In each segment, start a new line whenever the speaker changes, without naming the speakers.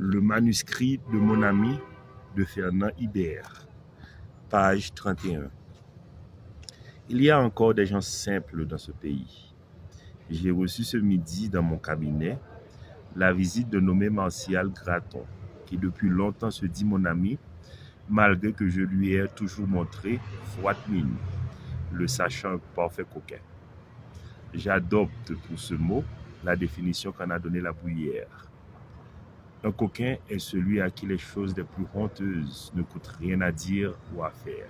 Le manuscrit de mon ami de Fernand Ibert, page 31. Il y a encore des gens simples dans ce pays. J'ai reçu ce midi dans mon cabinet la visite de nommé Martial Graton, qui depuis longtemps se dit mon ami, malgré que je lui ai toujours montré froide mine, le sachant parfait coquin. J'adopte pour ce mot la définition qu'en a donnée la Bruyère. Un coquin est celui à qui les choses les plus honteuses ne coûtent rien à dire ou à faire.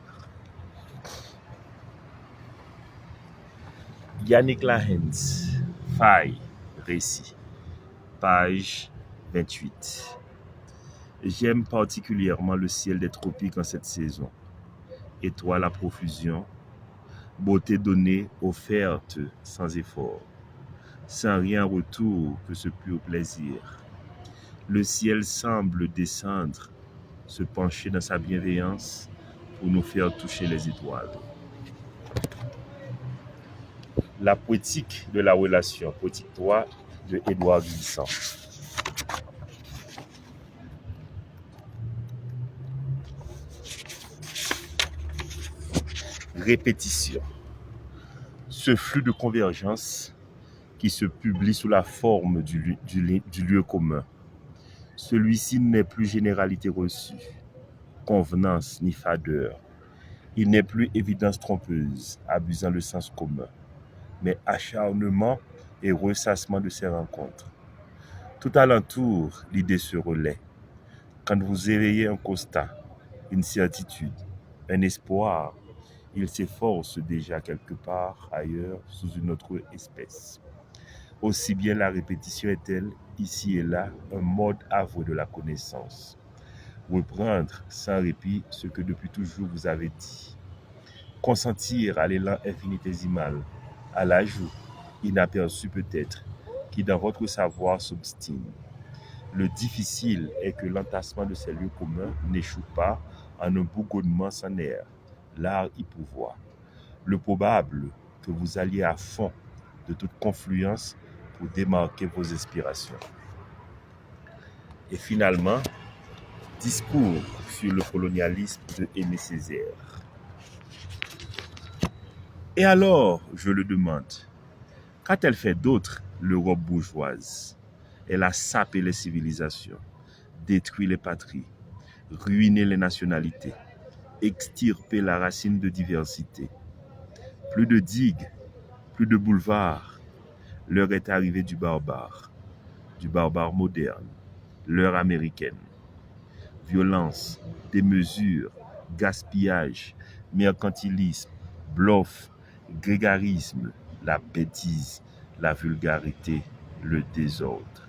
Yannick Lahens, Faille, récit, page 28. J'aime particulièrement le ciel des tropiques en cette saison. Étoiles à profusion, beauté donnée, offerte sans effort, sans rien en retour que ce pur plaisir. Le ciel semble descendre, se pencher dans sa bienveillance pour nous faire toucher les étoiles. La poétique de la relation, Poétique 3 de Édouard Glissant. Répétition. Ce flux de convergence qui se publie sous la forme du lieu commun. Celui-ci n'est plus généralité reçue, convenance ni fadeur. Il n'est plus évidence trompeuse, abusant le sens commun, mais acharnement et ressassement de ces rencontres. Tout alentour, l'idée se relaie. Quand vous éveillez un constat, une certitude, un espoir, il s'efforce déjà quelque part ailleurs sous une autre espèce. Aussi bien la répétition est-elle, ici et là, un mode avoué de la connaissance. Reprendre sans répit ce que depuis toujours vous avez dit. Consentir à l'élan infinitésimal, à l'ajout, inaperçu peut-être, qui dans votre savoir s'obstine. Le difficile est que l'entassement de ces lieux communs n'échoue pas en un bougonnement sans nerf, l'art y pourvoit. Le probable que vous alliez à fond de toute confluence pour démarquer vos inspirations. Et finalement, discours sur le colonialisme de Aimé Césaire. Et alors, je le demande, qu'a-t-elle fait d'autre, l'Europe bourgeoise? Elle a sapé les civilisations, détruit les patries, ruiné les nationalités, extirpé la racine de diversité. Plus de digues, plus de boulevards. L'heure est arrivée du barbare moderne, l'heure américaine. Violence, démesure, gaspillage, mercantilisme, bluff, grégarisme, la bêtise, la vulgarité, le désordre.